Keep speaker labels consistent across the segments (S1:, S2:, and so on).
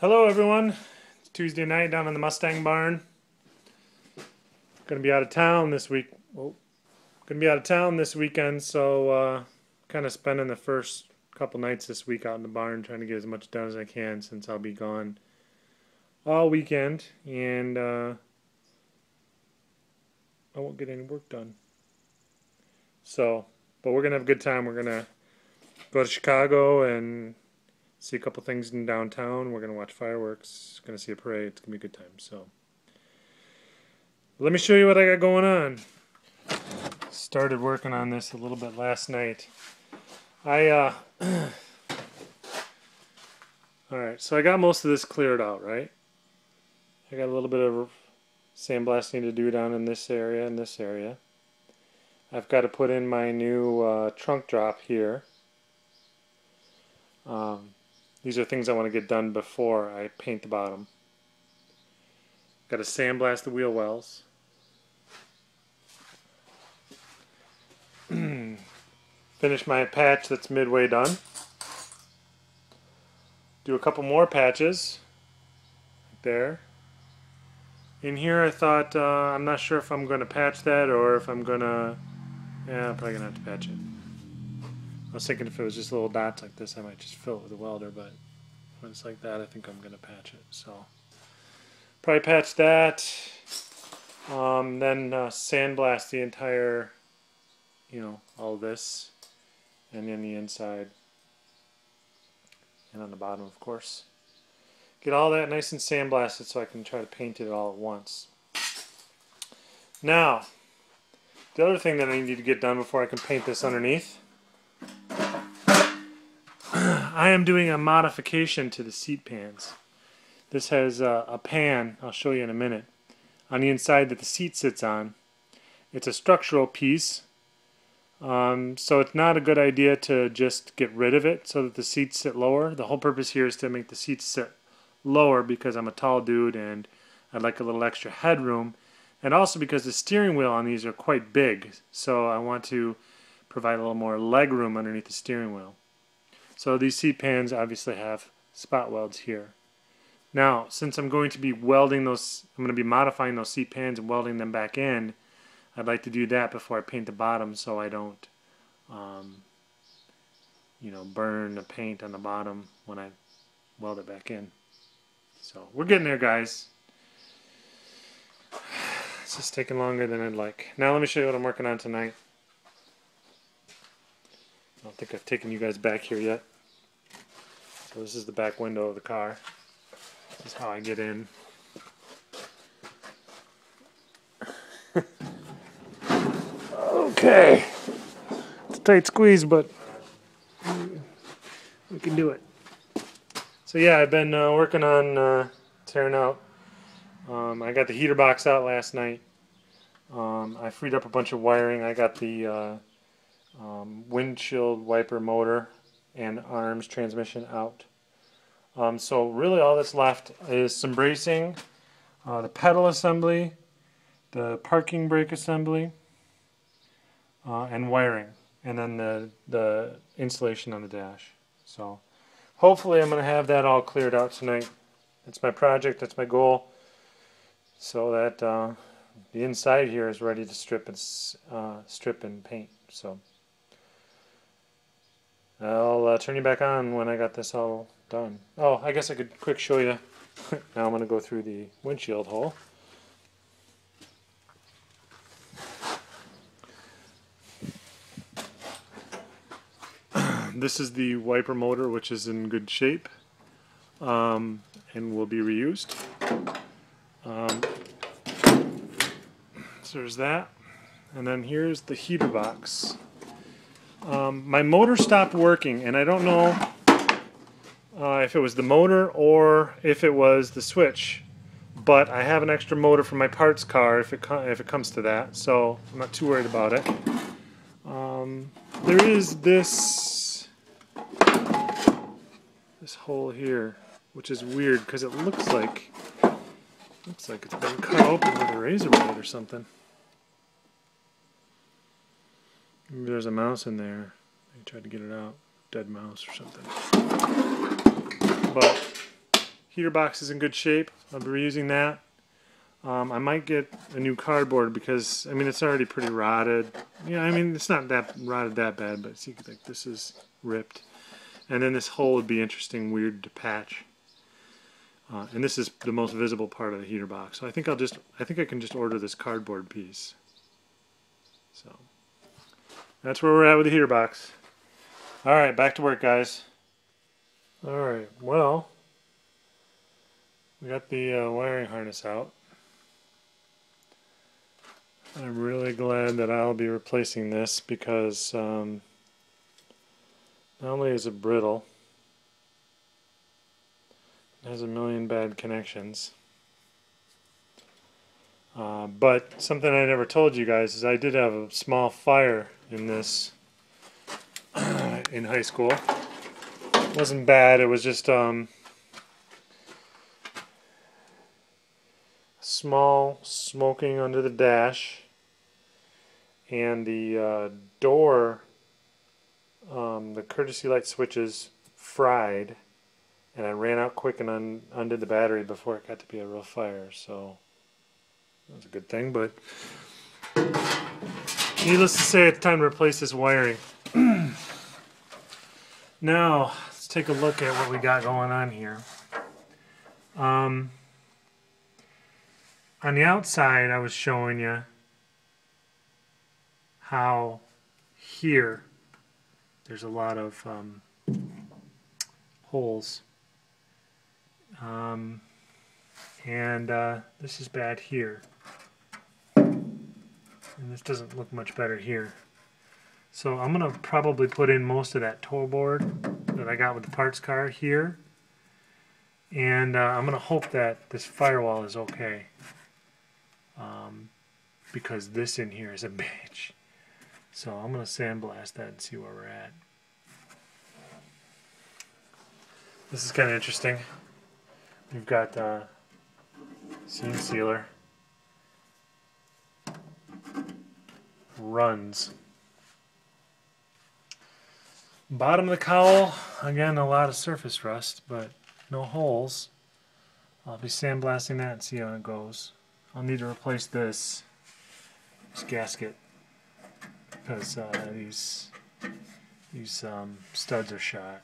S1: Hello everyone, it's Tuesday night down in the Mustang barn. Gonna be out of town this week. Gonna be out of town this weekend, so kind of spending the first couple nights this week out in the barn trying to get as much done as I can since I'll be gone all weekend and I won't get any work done. So, but we're gonna have a good time. We're gonna go to Chicago and see a couple things in downtown. We're going to watch fireworks. Going to see a parade. It's going to be a good time. So, let me show you what I got going on. Started working on this a little bit last night. Alright, so I got most of this cleared out, right? I got a little bit of sandblasting to do down in this area and this area. I've got to put in my new trunk drop here. These are things I want to get done before I paint the bottom. Got to sandblast the wheel wells. Finish my patch that's midway done. Do a couple more patches. There. In here I thought, I'm not sure if I'm going to patch that or if I'm going to... Yeah, I'm probably going to have to patch it. I was thinking if it was just little dots like this, I might just fill it with a welder, but when it's like that, I think I'm going to patch it. So, probably patch that, then sandblast the entire, all this, and then the inside, and on the bottom, of course. Get all that nice and sandblasted so I can try to paint it all at once. Now, the other thing that I need to get done before I can paint this underneath, I am doing a modification to the seat pans. This has a pan, I'll show you in a minute, on the inside that the seat sits on. It's a structural piece, so it's not a good idea to just get rid of it so that the seats sit lower. The whole purpose here is to make the seats sit lower because I'm a tall dude and I'd like a little extra headroom, and also because the steering wheel on these are quite big, so I want to provide a little more leg room underneath the steering wheel. So these seat pans obviously have spot welds here. Now, since I'm going to be welding those, I'm going to be modifying those seat pans and welding them back in, I'd like to do that before I paint the bottom so I don't, burn the paint on the bottom when I weld it back in. So we're getting there, guys. It's just taking longer than I'd like. Now let me show you what I'm working on tonight. I don't think I've taken you guys back here yet. So this is the back window of the car. This is how I get in. Okay. It's a tight squeeze, but we can do it. So yeah, I've been working on tearing out. I got the heater box out last night. I freed up a bunch of wiring. I got the windshield wiper motor and arms transmission out. So really all that's left is some bracing, the pedal assembly, the parking brake assembly, and wiring, and then the insulation on the dash. So hopefully I'm going to have that all cleared out tonight. That's my project, that's my goal, so that the inside here is ready to strip and paint. So I'll turn you back on when I got this all done. Oh, I guess I could quick show you. Now I'm going to go through the windshield hole. This is the wiper motor, which is in good shape and will be reused. So there's that. And then here's the heater box. My motor stopped working, and I don't know if it was the motor or if it was the switch, but I have an extra motor for my parts car if it comes to that, so I'm not too worried about it. There is this hole here, which is weird because it looks like it's been cut open with a razor blade or something. Maybe there's a mouse in there. I tried to get it out. Dead mouse or something. But heater box is in good shape. I'll be reusing that. I might get a new cardboard because, I mean, it's already pretty rotted. Yeah, I mean, it's not that rotted that bad, but see, like, this is ripped. And then this hole would be interesting, weird to patch. And this is the most visible part of the heater box. So I think I can just order this cardboard piece. So that's where we're at with the heater box. All right, back to work, guys. All right, well, we got the wiring harness out. I'm really glad that I'll be replacing this because not only is it brittle, it has a million bad connections. But something I never told you guys is I did have a small fire in this in high school. It wasn't bad, it was just small smoking under the dash, and the door, the courtesy light switches fried, and I ran out quick and undid the battery before it got to be a real fire, so that was a good thing. But needless to say, it's time to replace this wiring. Now let's take a look at what we got going on here. On the outside, I was showing you how here there's a lot of holes, and this is bad here, and this doesn't look much better here. So I'm going to probably put in most of that toe board that I got with the parts car here, and I'm going to hope that this firewall is okay, because this in here is a bitch. So I'm going to sandblast that and see where we're at. This is kind of interesting. We've got seam sealer. Runs. Bottom of the cowl, again, a lot of surface rust, but no holes. I'll be sandblasting that and see how it goes. I'll need to replace this gasket because these studs are shot.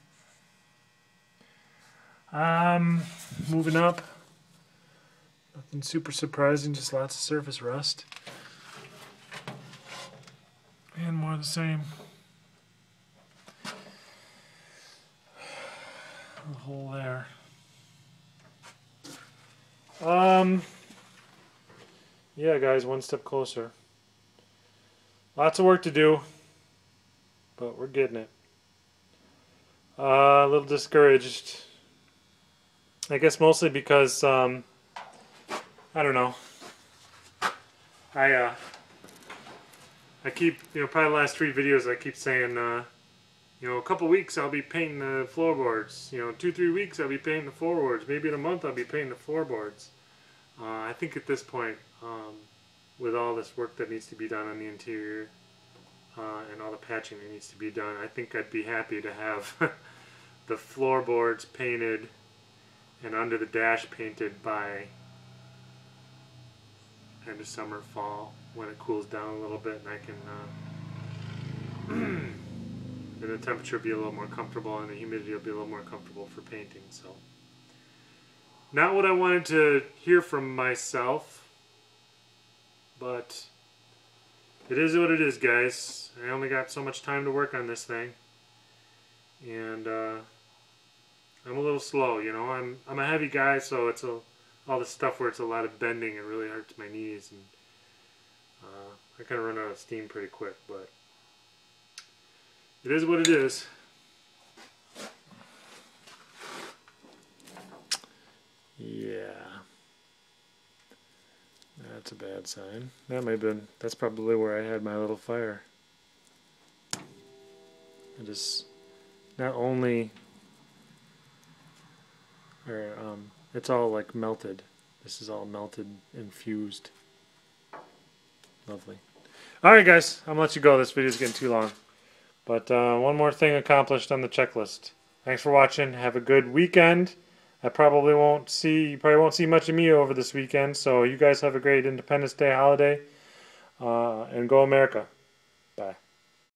S1: Moving up, nothing super surprising, just lots of surface rust and more of the same. A hole there. Yeah, guys, one step closer. Lots of work to do, but we're getting it. A little discouraged. I guess mostly because I don't know. I keep, probably the last 3 videos I keep saying, a couple weeks I'll be painting the floorboards. 2-3 weeks I'll be painting the floorboards. Maybe in a month I'll be painting the floorboards. I think at this point, with all this work that needs to be done on the interior and all the patching that needs to be done, I think I'd be happy to have the floorboards painted and under the dash painted by end of summer, fall, when it cools down a little bit and I can and the temperature will be a little more comfortable and the humidity will be a little more comfortable for painting. So, not what I wanted to hear from myself, but it is what it is, guys. I only got so much time to work on this thing, and I'm a little slow. I'm a heavy guy, so it's all the stuff where it's a lot of bending. It really hurts my knees, and I kind of run out of steam pretty quick, but it is what it is. Yeah. That's a bad sign. That's probably where I had my little fire. I just, not only, it's all like melted. This is all melted and fused. Lovely. Alright guys, I'm gonna let you go. This video's getting too long. But one more thing accomplished on the checklist. Thanks for watching. Have a good weekend. You probably won't see much of me over this weekend. So you guys have a great Independence Day holiday, and go America. Bye.